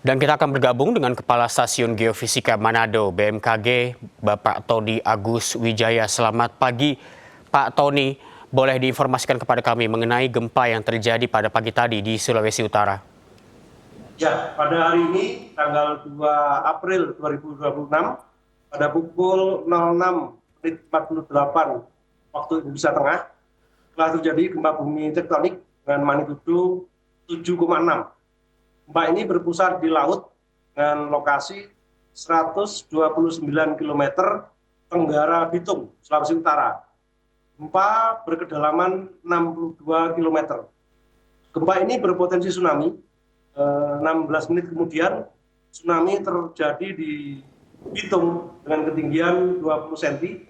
Dan kita akan bergabung dengan Kepala Stasiun Geofisika Manado BMKG, Bapak Tony Agus Wijaya. Selamat pagi, Pak Tony. Boleh diinformasikan kepada kami mengenai gempa yang terjadi pada pagi tadi di Sulawesi Utara? Ya, pada hari ini tanggal 2 April 2026 pada pukul 06.48 waktu Indonesia Tengah telah terjadi gempa bumi tektonik dengan magnitudo 7,6. Gempa ini berpusat di laut dengan lokasi 129 km tenggara Bitung, Sulawesi Utara. Gempa berkedalaman 62 km. Gempa ini berpotensi tsunami. 16 menit kemudian tsunami terjadi di Bitung dengan ketinggian 20 cm.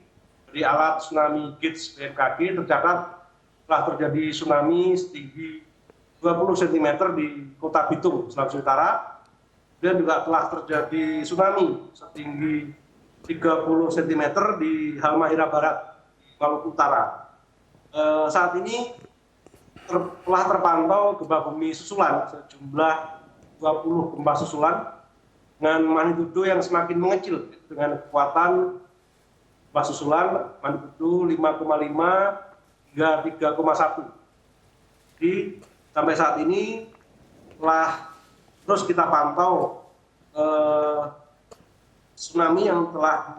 Dari alat tsunami gauge BMKG tercatat telah terjadi tsunami setinggi 20 cm di kota Bitung, Sulawesi Utara. Dan juga telah terjadi tsunami setinggi 30 cm di Halmahera Barat, di Maluku Utara. Saat ini telah terpantau gempa bumi susulan sejumlah 20 gempa susulan dengan magnitudo yang semakin mengecil dengan kekuatan gempa susulan magnitudo 5,5 hingga 3,1. Jadi sampai saat ini telah terus kita pantau tsunami yang telah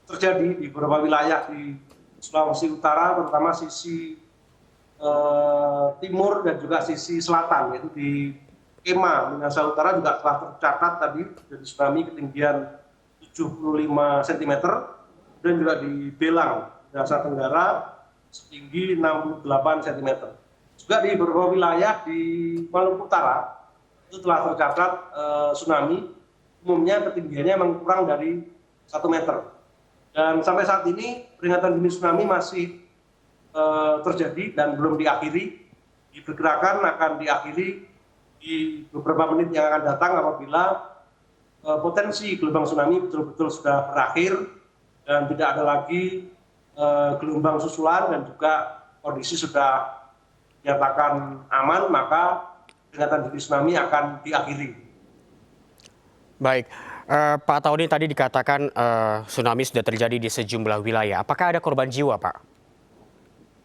terjadi di beberapa wilayah di Sulawesi Utara, terutama sisi timur dan juga sisi selatan, yaitu di Kema, Minahasa Utara juga telah tercatat tadi dari tsunami ketinggian 75 cm, dan juga di Belang, Minahasa Tenggara setinggi 68 cm. Juga di beberapa wilayah di Maluku Utara itu telah tercatat tsunami, umumnya ketinggiannya memang kurang dari 1 meter. Dan sampai saat ini peringatan dini tsunami masih terjadi dan belum diakhiri. Diperkirakan akan diakhiri di beberapa menit yang akan datang apabila potensi gelombang tsunami betul-betul sudah berakhir dan tidak ada lagi gelombang susulan dan juga kondisi sudah dinyatakan aman, maka peringatan dini tsunami akan diakhiri. Baik, Pak Tony, tadi dikatakan tsunami sudah terjadi di sejumlah wilayah. Apakah ada korban jiwa, Pak?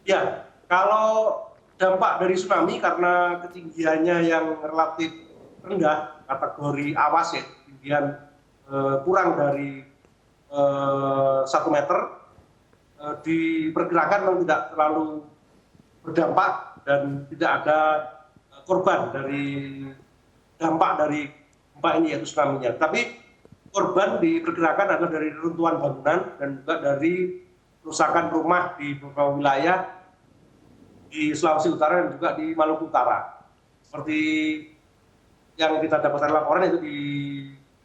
Ya, kalau dampak dari tsunami karena ketinggiannya yang relatif rendah, kategori awas ya, ketinggian kurang dari 1 meter, diperkirakan memang tidak terlalu berdampak dan tidak ada korban dari dampak dari gempa ini, yaitu tsunami-nya. Tapi korban diperkirakan adalah dari reruntuhan bangunan dan juga dari kerusakan rumah di beberapa wilayah di Sulawesi Utara dan juga di Maluku Utara. Seperti yang kita dapatkan laporan itu di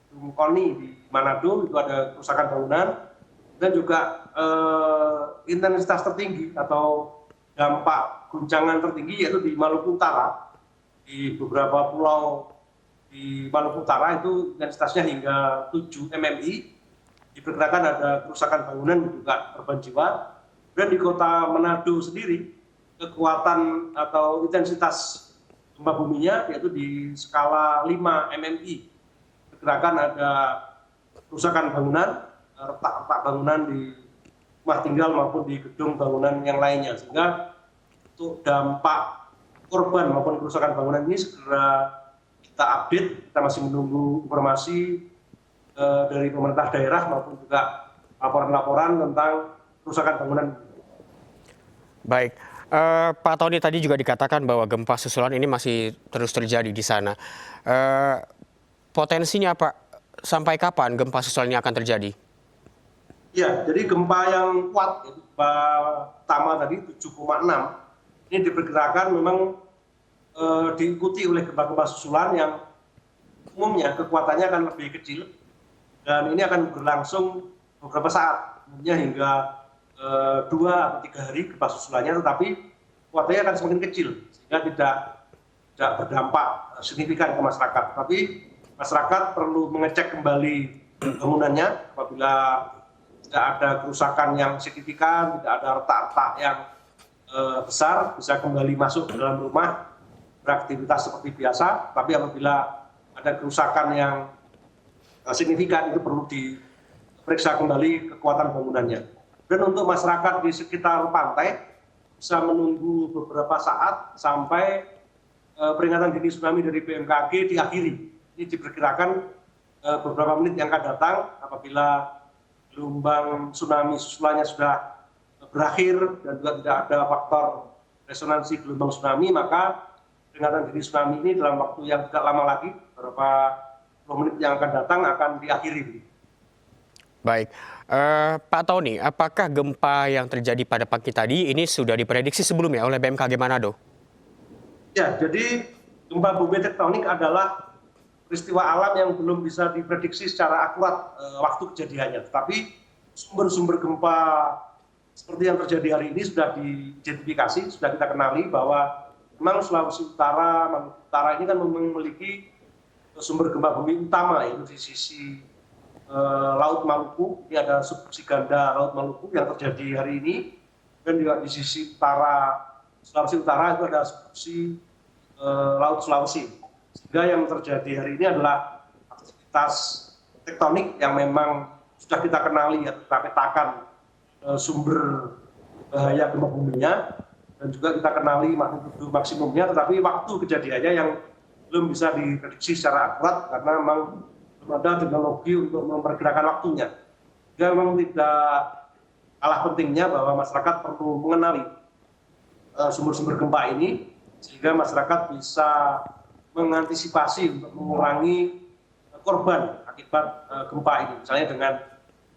Dumkoni di Manado itu ada kerusakan bangunan, dan juga intensitas tertinggi atau dampak guncangan tertinggi yaitu di Maluku Utara. Di beberapa pulau di Maluku Utara itu intensitasnya hingga 7 mmi. Diperkirakan ada kerusakan bangunan dan juga korban jiwa. Dan di kota Manado sendiri, kekuatan atau intensitas gempa buminya yaitu di skala 5 mmi. Diperkirakan ada kerusakan bangunan, retak-retak bangunan di rumah tinggal maupun di gedung bangunan yang lainnya. Sehingga untuk dampak korban maupun kerusakan bangunan ini segera kita update. Kita masih menunggu informasi dari pemerintah daerah maupun juga laporan-laporan tentang kerusakan bangunan. Baik, Pak Tony, tadi juga dikatakan bahwa gempa susulan ini masih terus terjadi di sana. Potensinya Pak, sampai kapan gempa susulan ini akan terjadi? Ya, jadi gempa yang kuat, gempa pertama tadi 7,6, ini diperkirakan memang diikuti oleh gempa-gempa susulan yang umumnya kekuatannya akan lebih kecil. Dan ini akan berlangsung beberapa saat, umumnya hingga 2 atau 3 hari gempa susulannya, tetapi kuatannya akan semakin kecil sehingga tidak berdampak signifikan ke masyarakat. Tapi masyarakat perlu mengecek kembali bangunannya apabila tidak ada kerusakan yang signifikan, tidak ada retak-retak yang besar, bisa kembali masuk ke dalam rumah beraktivitas seperti biasa. Tapi apabila ada kerusakan yang signifikan, itu perlu diperiksa kembali kekuatan bangunannya. Dan untuk masyarakat di sekitar pantai bisa menunggu beberapa saat sampai peringatan dini tsunami dari BMKG diakhiri. Ini diperkirakan beberapa menit yang akan datang apabila gelombang tsunami susulannya sudah berakhir dan juga tidak ada faktor resonansi gelombang tsunami, maka peringatan dini tsunami ini dalam waktu yang tidak lama lagi, beberapa puluh menit yang akan datang, akan diakhiri. Baik, Pak Tony, apakah gempa yang terjadi pada pagi tadi ini sudah diprediksi sebelumnya oleh BMKG Manado? Ya, jadi gempa bumi tektonik adalah peristiwa alam yang belum bisa diprediksi secara akurat waktu kejadiannya. Tetapi sumber-sumber gempa seperti yang terjadi hari ini sudah diidentifikasi, sudah kita kenali bahwa memang Sulawesi Utara, Maluku Utara ini kan memiliki sumber gempa bumi utama, yaitu di sisi Laut Maluku. Ini ada subduksi ganda Laut Maluku yang terjadi hari ini, dan juga di sisi utara Sulawesi Utara itu ada subduksi Laut Sulawesi. Sehingga yang terjadi hari ini adalah aktivitas tektonik yang memang sudah kita kenali, ya, kita petakan sumber bahaya gempa buminya, dan juga kita kenali magnitudo maksimumnya, tetapi waktu kejadiannya yang belum bisa diprediksi secara akurat karena memang belum ada teknologi untuk memperkirakan waktunya. Jadi memang tidak kalah pentingnya bahwa masyarakat perlu mengenali sumber-sumber gempa ini sehingga masyarakat bisa mengantisipasi untuk mengurangi korban akibat gempa ini, misalnya dengan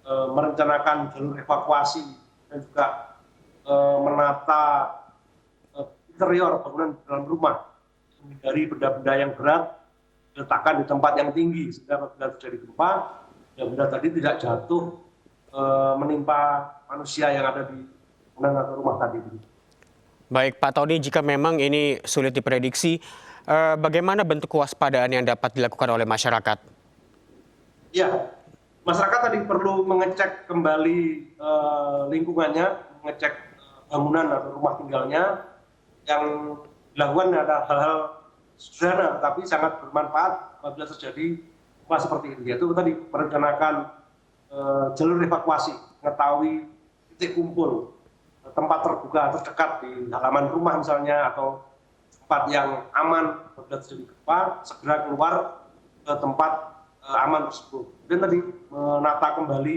merencanakan jalur evakuasi dan juga menata interior bangunan dalam rumah, menghindari benda-benda yang berat diletakkan di tempat yang tinggi sehingga apabila terjadi gempa, benda-benda tadi tidak jatuh menimpa manusia yang ada di bangunan atau rumah tadi. Baik, Pak Tony, jika memang ini sulit diprediksi, bagaimana bentuk kewaspadaan yang dapat dilakukan oleh masyarakat? Ya, masyarakat tadi perlu mengecek kembali lingkungannya, mengecek bangunan atau rumah tinggalnya. Yang dilakukan ada hal-hal sederhana tapi sangat bermanfaat apabila terjadi gempa seperti ini, yaitu tadi merencanakan jalur evakuasi, mengetahui titik kumpul, tempat terbuka terdekat di halaman rumah misalnya, atau tempat yang aman apabila terjadi gempa, segera keluar ke tempat aman tersebut. Dan tadi menata kembali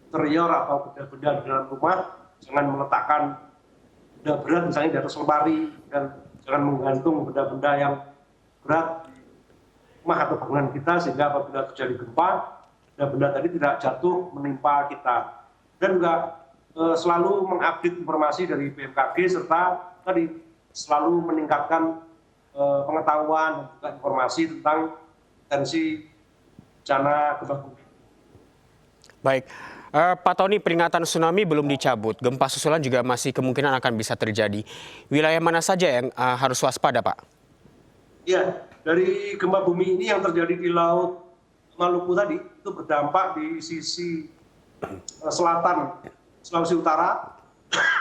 interior atau benda-benda di dalam rumah, jangan meletakkan benda berat misalnya di atas lemari, dan jangan menggantung benda-benda yang berat di rumah atau bangunan kita sehingga apabila terjadi gempa, benda-benda tadi tidak jatuh menimpa kita. Dan juga selalu mengupdate informasi dari BMKG serta tadi selalu meningkatkan pengetahuan dan juga informasi tentang potensi bencana gempa bumi. Baik, Pak Tony, peringatan tsunami belum dicabut. Gempa susulan juga masih kemungkinan akan bisa terjadi. Wilayah mana saja yang harus waspada, Pak? Ya, dari gempa bumi ini yang terjadi di Laut Maluku tadi itu berdampak di sisi selatan Sulawesi Utara,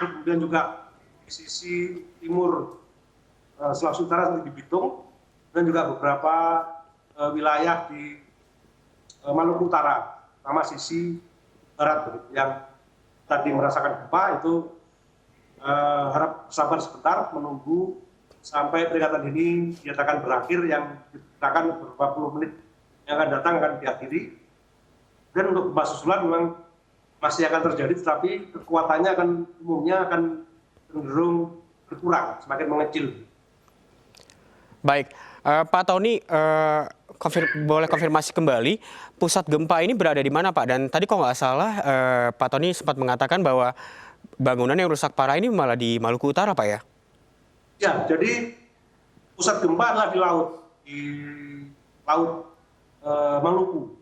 kemudian juga di sisi timur Sulawesi Utara seperti di Bitung, dan juga beberapa wilayah di Maluku Utara, sama sisi barat yang tadi merasakan gempa itu harap sabar sebentar menunggu sampai peringatan ini dinyatakan berakhir, yang diperkirakan beberapa puluh menit yang akan datang akan diakhiri. Dan untuk gempa susulan memang masih akan terjadi, tetapi kekuatannya umumnya akan cenderung berkurang, semakin mengecil. Baik, Pak Tony, boleh konfirmasi kembali, pusat gempa ini berada di mana, Pak? Dan tadi kalau nggak salah, Pak Tony sempat mengatakan bahwa bangunan yang rusak parah ini malah di Maluku Utara, Pak, ya? Ya, jadi pusat gempa adalah di laut Maluku.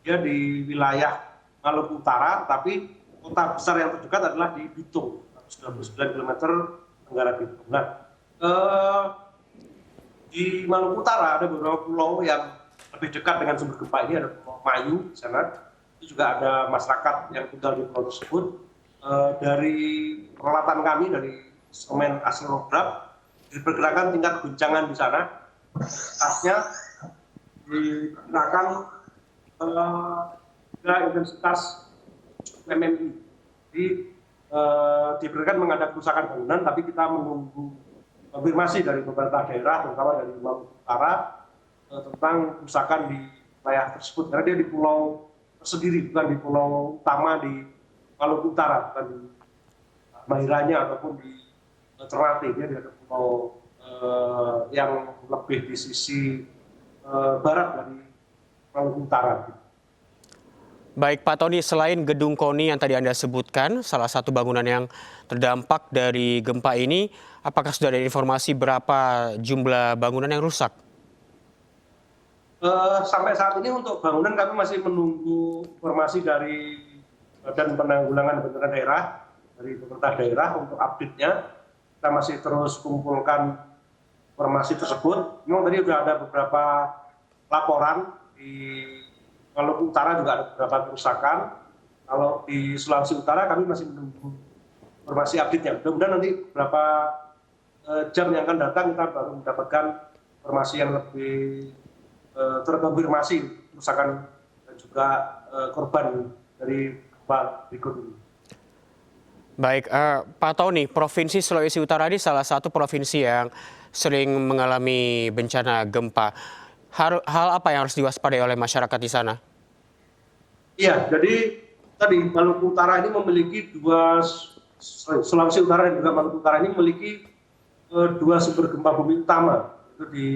Dia di wilayah Maluku Utara, tapi kota besar yang terdekat adalah di Bitung, 99 km tenggara Bitung. Nah, di Maluku Utara ada beberapa pulau yang lebih dekat dengan sumber gempa ini, ada Pulau Mayu di sana. Itu juga ada masyarakat yang tinggal di pulau tersebut. Dari peralatan kami dari instrumen aseismograf diperkirakan tingkat guncangan di sana khasnya diperkirakan tiga intensitas MMI. Jadi diperkirakan menghadap kerusakan bangunan, tapi kita menunggu konfirmasi dari pemerintah daerah, terutama dari Maluku Utara, tentang kerusakan di wilayah tersebut. Karena dia di pulau tersendiri, bukan di pulau utama di Maluku Utara, bukan di Mahiranya ataupun di Ternate. Dia di pulau yang lebih di sisi barat dari Maluku Utara. Baik Pak Tony, selain gedung KONI yang tadi Anda sebutkan, salah satu bangunan yang terdampak dari gempa ini, apakah sudah ada informasi berapa jumlah bangunan yang rusak? Sampai saat ini untuk bangunan kami masih menunggu informasi dari Badan Penanggulangan Bencana Daerah, dari pemerintah daerah untuk update-nya. Kita masih terus kumpulkan informasi tersebut. Memang tadi sudah ada beberapa laporan di Maluku Utara, juga ada beberapa kerusakan. Kalau di Sulawesi Utara kami masih menunggu informasi update-nya. Mudah-mudahan nanti beberapa jam yang akan datang kita baru mendapatkan informasi yang lebih terkonfirmasi kerusakan dan juga korban dari gempa berikut ini. Baik, Pak Tony, Provinsi Sulawesi Utara ini salah satu provinsi yang sering mengalami bencana gempa. Hal apa yang harus diwaspadai oleh masyarakat di sana? Iya, jadi tadi Maluku Utara ini memiliki Sulawesi Utara dan juga Maluku Utara ini memiliki dua sumber gempa bumi utama, itu di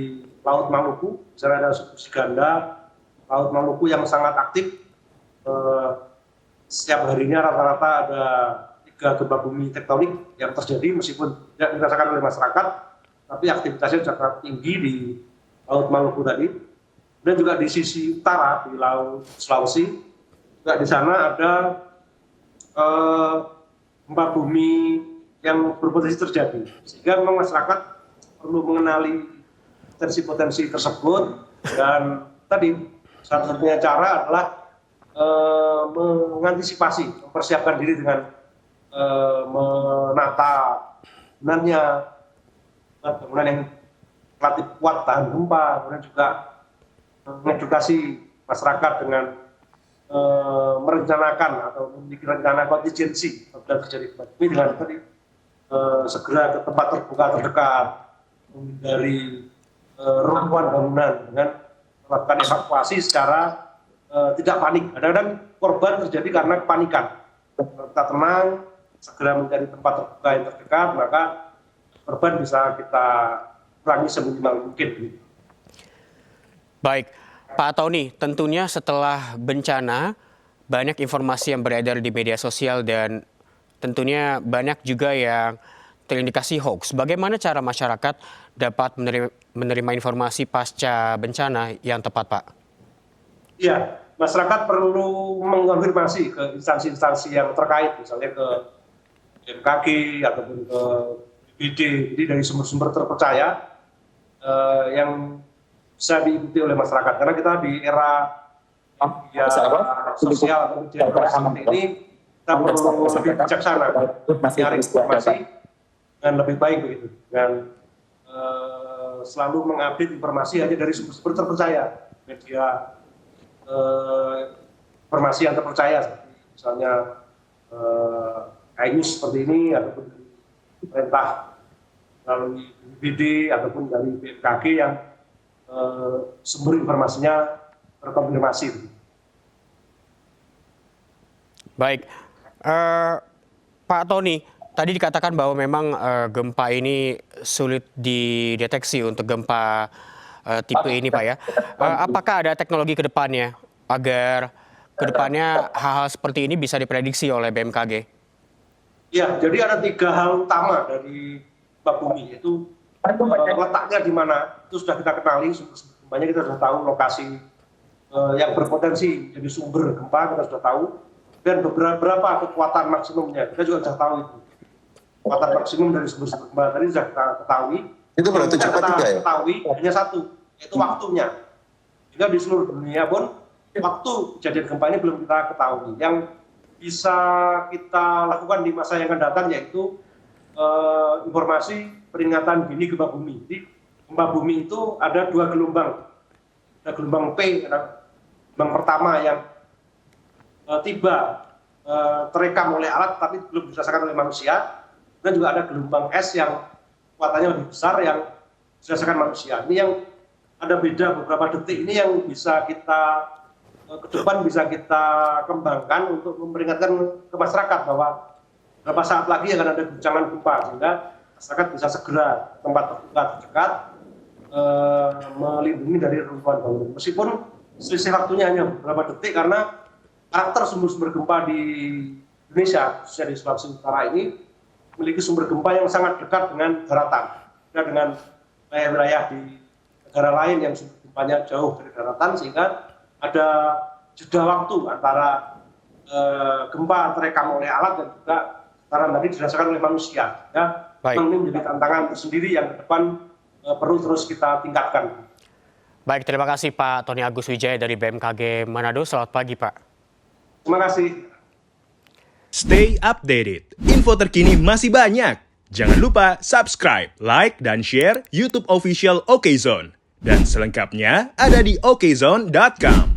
Laut Maluku. Misalnya ada subduksi ganda Laut Maluku yang sangat aktif. Setiap harinya rata-rata ada 3 gempa bumi tektonik yang terjadi, meskipun tidak dirasakan oleh masyarakat, tapi aktivitasnya sangat tinggi di Laut Maluku tadi. Dan juga di sisi utara di Laut Sulawesi, juga di sana ada gempa bumi yang berpotensi terjadi, sehingga memang masyarakat perlu mengenali potensi-potensi tersebut. Dan tadi satu-satunya cara adalah mengantisipasi, mempersiapkan diri dengan menata bangunan yang relatif kuat tahan gempa, kemudian juga mengedukasi masyarakat dengan merencanakan atau memiliki rencana kontingensi apabila terjadi gempa bumi, dengan tadi segera ke tempat terbuka terdekat, menghindari runtuhan bangunan, dengan melakukan evakuasi secara tidak panik. Kadang-kadang korban terjadi karena kepanikan. Kita tenang, segera mencari tempat terbuka yang terdekat, maka korban bisa kita kurangi seminimal mungkin. Baik, Pak Tony, tentunya setelah bencana banyak informasi yang beredar di media sosial dan tentunya banyak juga yang terindikasi hoax. Bagaimana cara masyarakat dapat menerima informasi pasca bencana yang tepat, Pak? Iya, masyarakat perlu mengonfirmasi ke instansi-instansi yang terkait, misalnya ke BMKG ataupun ke BPBD, jadi dari sumber-sumber terpercaya yang bisa diikuti oleh masyarakat. Karena kita di era media sosial atau media seperti ini, kita perlu lebih bijaksana mencari informasi dengan lebih baik begitu, dan selalu mengupdate informasi hanya dari sumber-sumber terpercaya, media informasi yang terpercaya, seperti misalnya iNews seperti ini, ataupun dari pemerintah melalui BPBD ataupun dari BMKG yang sumber informasinya terkonfirmasi. Baik, Pak Tony, tadi dikatakan bahwa memang gempa ini sulit dideteksi untuk gempa tipe ini, Pak ya. Apakah ada teknologi ke depannya agar ke depannya hal-hal seperti ini bisa diprediksi oleh BMKG? Ya, jadi ada 3 hal utama dari gempa bumi, yaitu letaknya di mana, itu sudah kita kenali, sumber gempanya kita sudah tahu, lokasi yang berpotensi jadi sumber gempa kita sudah tahu, dan berapa kekuatan maksimumnya kita juga sudah tahu itu. Kekuatan maksimum dari sumber-sumber gempa tadi sudah kita ketahui. Itu berarti kita ya? ketahui hanya satu, yaitu waktunya. Jika di seluruh dunia pun waktu kejadian gempa ini belum kita ketahui. Yang bisa kita lakukan di masa yang akan datang yaitu informasi peringatan dini gempa bumi. Jadi gempa bumi itu ada 2 gelombang ada gelombang P, ada gelombang pertama yang tiba terekam oleh alat tapi belum dirasakan oleh manusia, dan juga ada gelombang S yang kekuatannya lebih besar yang dirasakan manusia. Ini yang ada beda beberapa detik ini yang bisa kita ke depan bisa kita kembangkan untuk memperingatkan ke masyarakat bahwa beberapa saat lagi akan ada guncangan gempa, sehingga masyarakat bisa segera tempat terbuka terdekat melindungi dari reruntuhan bangunan. Meskipun selisih waktunya hanya beberapa detik karena karakter sumber-sumber gempa di Indonesia, khususnya di Sulawesi Utara ini, memiliki sumber gempa yang sangat dekat dengan daratan, dengan wilayah-wilayah di negara lain yang sumber gempanya jauh dari daratan, sehingga ada jeda waktu antara gempa terekam oleh alat dan juga getaran tadi dirasakan oleh manusia. Ya, memang ini menjadi tantangan tersendiri yang ke depan perlu terus kita tingkatkan. Baik, terima kasih Pak Tony Agus Wijaya dari BMKG Manado. Selamat pagi, Pak. Terima kasih. Stay updated. Info terkini masih banyak. Jangan lupa subscribe, like, dan share YouTube official OKZone. Dan selengkapnya ada di okezone.com.